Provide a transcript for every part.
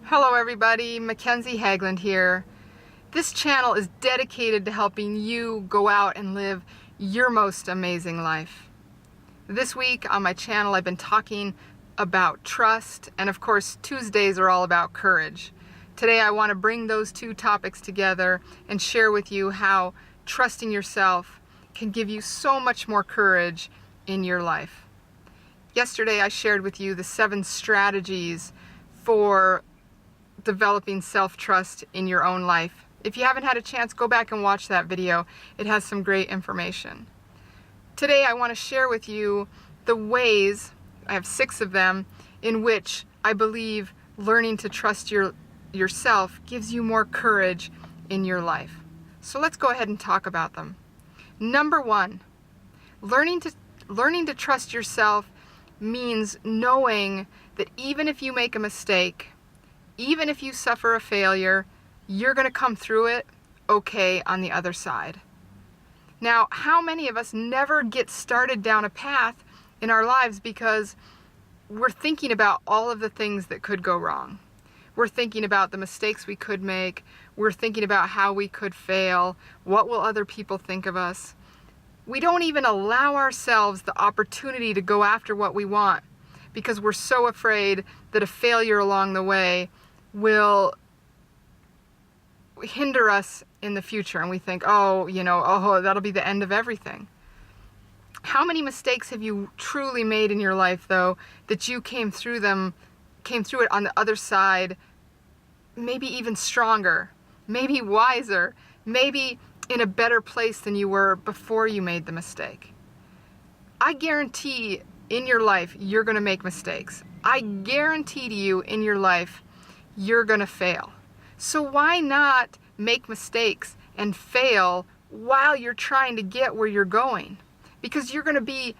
Hello everybody, Mckenzie here. This channel is dedicated to helping you go out and live your most amazing life. This week on my channel I've been talking about trust, and of course Tuesdays are all about courage. Today I want to bring those two topics together and share with you how trusting yourself can give you so much more courage in your life. Yesterday I shared with you the 7 strategies for developing self-trust in your own life. If you haven't had a chance, go back and watch that video. It has some great information. Today I want to share with you the ways, I have 6 of them, in which I believe learning to trust yourself gives you more courage in your life. So let's go ahead and talk about them. Number 1, learning to trust yourself means knowing that even if you make a mistake, even if you suffer a failure, you're going to come through it okay on the other side. Now, how many of us never get started down a path in our lives because we're thinking about all of the things that could go wrong? We're thinking about the mistakes we could make. We're thinking about how we could fail. What will other people think of us? We don't even allow ourselves the opportunity to go after what we want because we're so afraid that a failure along the way will hinder us in the future, and we think, oh, that'll be the end of everything. How many mistakes have you truly made in your life, though, that you came through it on the other side, maybe even stronger, maybe wiser, maybe in a better place than you were before you made the mistake? I guarantee in your life you're going to make mistakes. I guarantee to you in your life you're going to fail. So why not make mistakes and fail while you're trying to get where you're going? Because you're going to be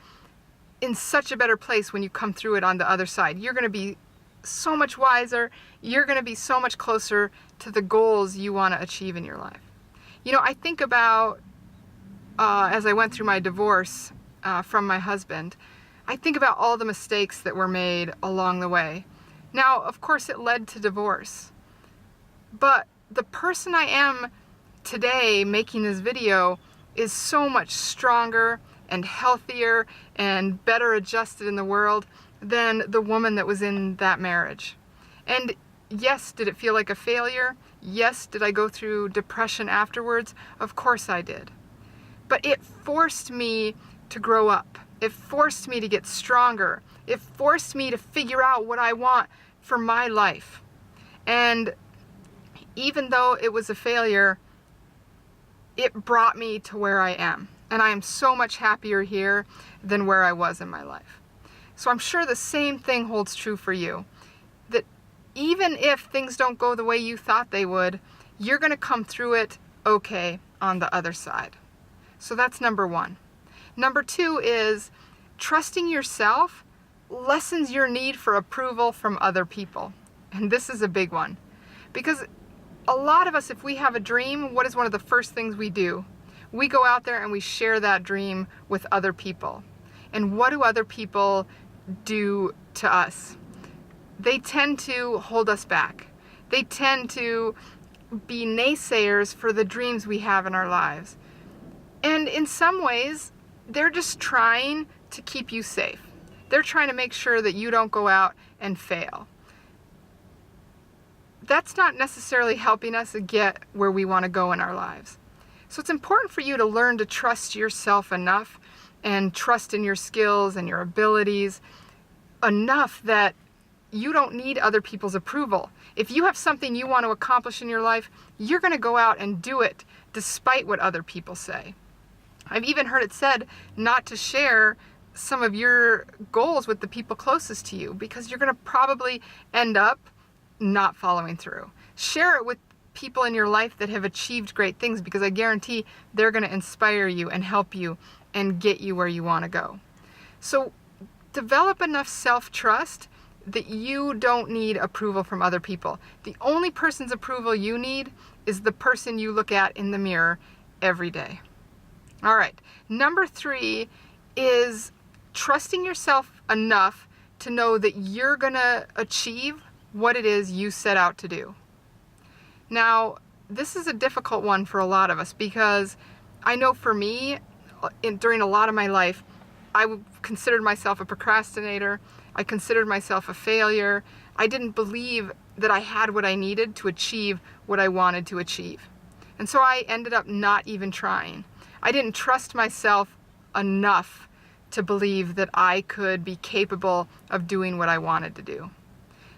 in such a better place when you come through it on the other side. You're going to be so much wiser. You're going to be so much closer to the goals you want to achieve in your life. I think about, as I went through my divorce from my husband, I think about all the mistakes that were made along the way. Now, of course, it led to divorce. But the person I am today making this video is so much stronger and healthier and better adjusted in the world than the woman that was in that marriage. And yes, did it feel like a failure? Yes, did I go through depression afterwards? Of course I did. But it forced me to grow up. It forced me to get stronger. It forced me to figure out what I want for my life. And even though it was a failure, it brought me to where I am. And I am so much happier here than where I was in my life. So I'm sure the same thing holds true for you. That even if things don't go the way you thought they would, you're going to come through it okay on the other side. So that's number 1. Number 2 is trusting yourself lessens your need for approval from other people. And this is a big one. Because a lot of us, if we have a dream, what is one of the first things we do? We go out there and we share that dream with other people. And what do other people do to us? They tend to hold us back. They tend to be naysayers for the dreams we have in our lives. And in some ways, they're just trying to keep you safe. They're trying to make sure that you don't go out and fail. That's not necessarily helping us get where we want to go in our lives. So it's important for you to learn to trust yourself enough and trust in your skills and your abilities enough that you don't need other people's approval. If you have something you want to accomplish in your life, you're going to go out and do it despite what other people say. I've even heard it said not to share some of your goals with the people closest to you because you're going to probably end up not following through. Share it with people in your life that have achieved great things because I guarantee they're going to inspire you and help you and get you where you want to go. So develop enough self-trust that you don't need approval from other people. The only person's approval you need is the person you look at in the mirror every day. All right, number 3 is trusting yourself enough to know that you're going to achieve what it is you set out to do. Now, this is a difficult one for a lot of us, because I know for me, during a lot of my life, I considered myself a procrastinator. I considered myself a failure. I didn't believe that I had what I needed to achieve what I wanted to achieve. And so I ended up not even trying. I didn't trust myself enough to believe that I could be capable of doing what I wanted to do.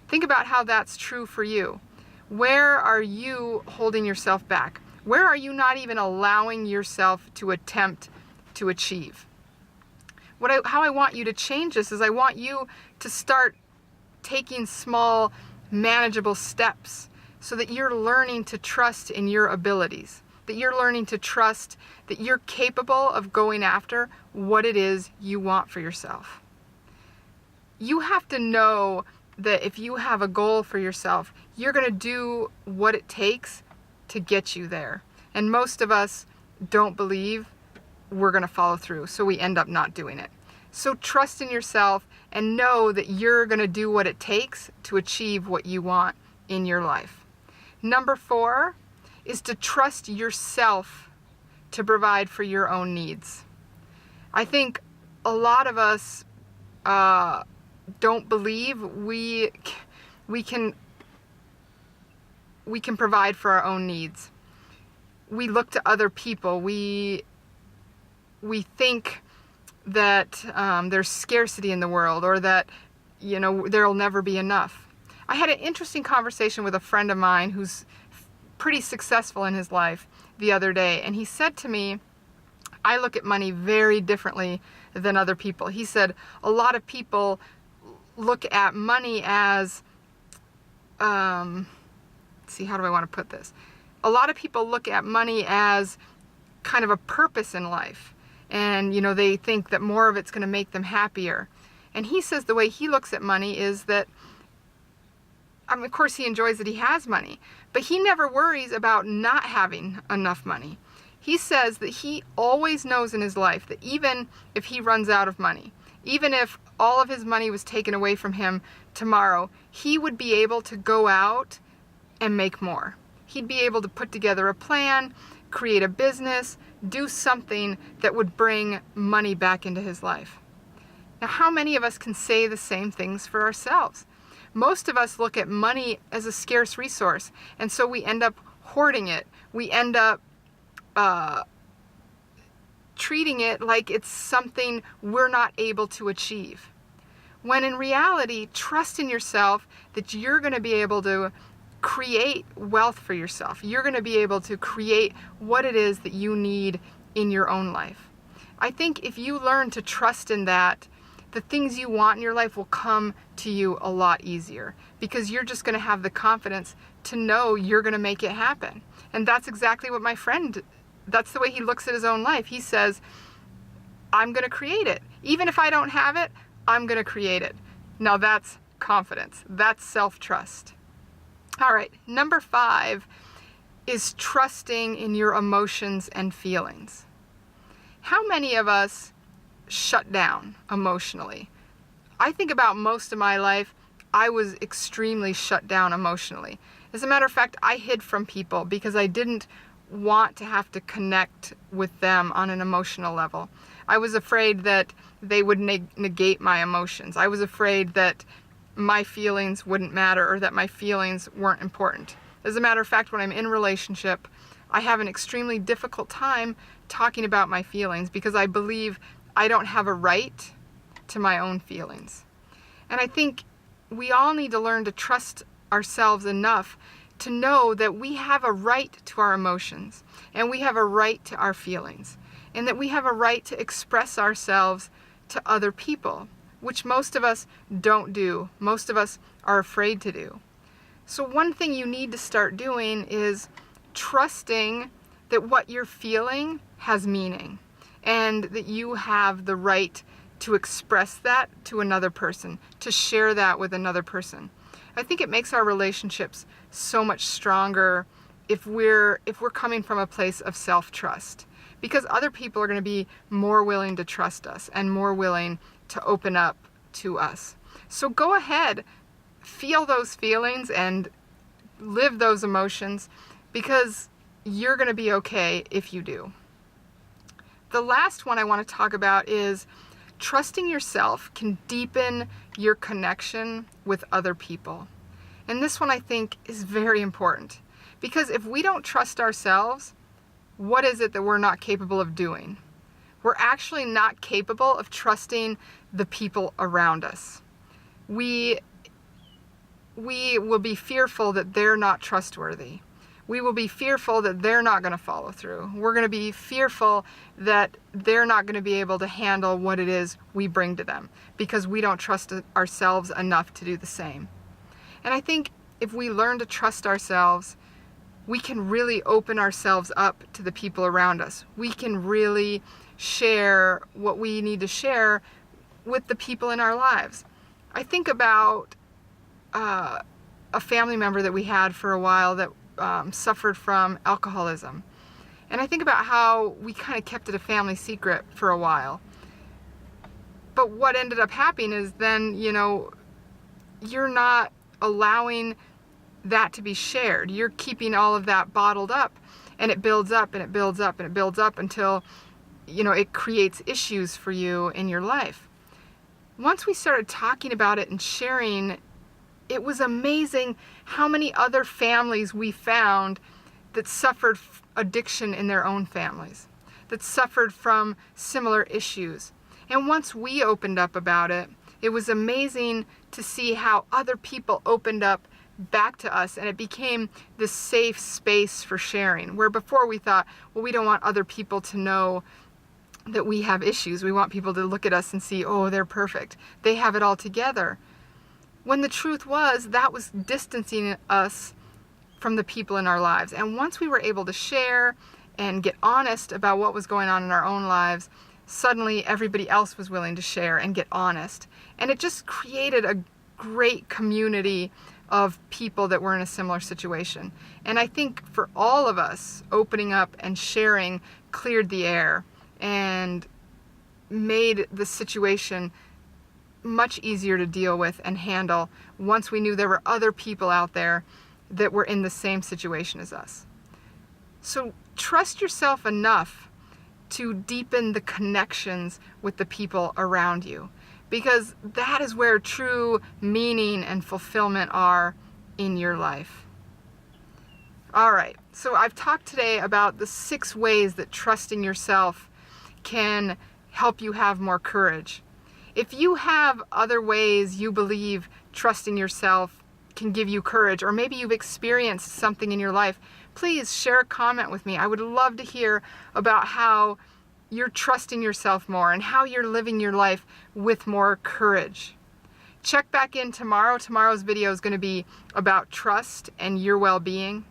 Think about how that's true for you. Where are you holding yourself back? Where are you not even allowing yourself to attempt to achieve? How I want you to change this is I want you to start taking small, manageable steps so that you're learning to trust in your abilities, that you're learning to trust that you're capable of going after what it is you want for yourself. You have to know that if you have a goal for yourself, you're going to do what it takes to get you there. And most of us don't believe we're going to follow through, so we end up not doing it. So trust in yourself and know that you're going to do what it takes to achieve what you want in your life. Number 4 is to trust yourself to provide for your own needs. I think a lot of us don't believe we can provide for our own needs. We look to other people. We think that there's scarcity in the world, or that there'll never be enough. I had an interesting conversation with a friend of mine who's pretty successful in his life the other day, and he said to me, I look at money very differently than other people. He said a lot of people look at money as, how do I want to put this? A lot of people look at money as kind of a purpose in life. And, they think that more of it's going to make them happier. And he says the way he looks at money is that, of course he enjoys that he has money, but he never worries about not having enough money. He says that he always knows in his life that even if he runs out of money, even if all of his money was taken away from him tomorrow, he would be able to go out and make more. He'd be able to put together a plan, create a business, do something that would bring money back into his life. Now, how many of us can say the same things for ourselves? Most of us look at money as a scarce resource, and so we end up hoarding it. We end up treating it like it's something we're not able to achieve. When in reality, trust in yourself that you're going to be able to create wealth for yourself. You're going to be able to create what it is that you need in your own life. I think if you learn to trust in that, the things you want in your life will come to you a lot easier, because you're just going to have the confidence to know you're going to make it happen. And that's exactly what my friend, that's the way he looks at his own life. He says, I'm going to create it. Even if I don't have it, I'm going to create it. Now that's confidence. That's self-trust. All right, number 5 is trusting in your emotions and feelings. How many of us shut down emotionally? I think about most of my life, I was extremely shut down emotionally. As a matter of fact, I hid from people because I didn't want to have to connect with them on an emotional level. I was afraid that they would negate my emotions. I was afraid that my feelings wouldn't matter, or that my feelings weren't important. As a matter of fact, when I'm in a relationship, I have an extremely difficult time talking about my feelings because I believe I don't have a right to my own feelings. And I think we all need to learn to trust ourselves enough to know that we have a right to our emotions, and we have a right to our feelings, and that we have a right to express ourselves to other people, which most of us don't do. Most of us are afraid to do. So one thing you need to start doing is trusting that what you're feeling has meaning, and that you have the right to express that to another person, to share that with another person. I think it makes our relationships so much stronger if we're coming from a place of self-trust, because other people are going to be more willing to trust us and more willing to open up to us. So go ahead, feel those feelings and live those emotions, because you're going to be okay if you do. The last one I want to talk about is trusting yourself can deepen your connection with other people. And this one I think is very important, because if we don't trust ourselves, what is it that we're not capable of doing? We're actually not capable of trusting the people around us. We will be fearful that they're not trustworthy. We will be fearful that they're not going to follow through. We're going to be fearful that they're not going to be able to handle what it is we bring to them, because we don't trust ourselves enough to do the same. And I think if we learn to trust ourselves, we can really open ourselves up to the people around us. We can really share what we need to share with the people in our lives. I think about a family member that we had for a while that suffered from alcoholism. And I think about how we kind of kept it a family secret for a while. But what ended up happening is then, you're not allowing that to be shared. You're keeping all of that bottled up, and it builds up and it builds up and it builds up until, it creates issues for you in your life. Once we started talking about it and sharing, it was amazing how many other families we found that suffered addiction in their own families, that suffered from similar issues. And once we opened up about it, it was amazing to see how other people opened up back to us, and it became this safe space for sharing, where before we thought, well, we don't want other people to know that we have issues. We want people to look at us and see, oh, they're perfect. They have it all together. When the truth was, that was distancing us from the people in our lives. And once we were able to share and get honest about what was going on in our own lives, suddenly everybody else was willing to share and get honest. And it just created a great community of people that were in a similar situation. And I think for all of us, opening up and sharing cleared the air and made the situation much easier to deal with and handle once we knew there were other people out there that were in the same situation as us. So trust yourself enough to deepen the connections with the people around you, because that is where true meaning and fulfillment are in your life. All right, so I've talked today about the 6 ways that trusting yourself can help you have more courage. If you have other ways you believe trusting yourself can give you courage, or maybe you've experienced something in your life, please share a comment with me. I would love to hear about how you're trusting yourself more and how you're living your life with more courage. Check back in tomorrow. Tomorrow's video is going to be about trust and your well-being.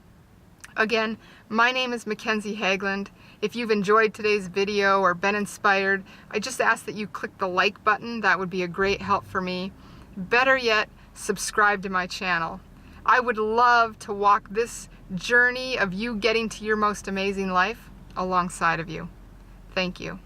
Again, my name is Mckenzie Haglund. If you've enjoyed today's video or been inspired, I just ask that you click the like button. That would be a great help for me. Better yet, subscribe to my channel. I would love to walk this journey of you getting to your most amazing life alongside of you. Thank you.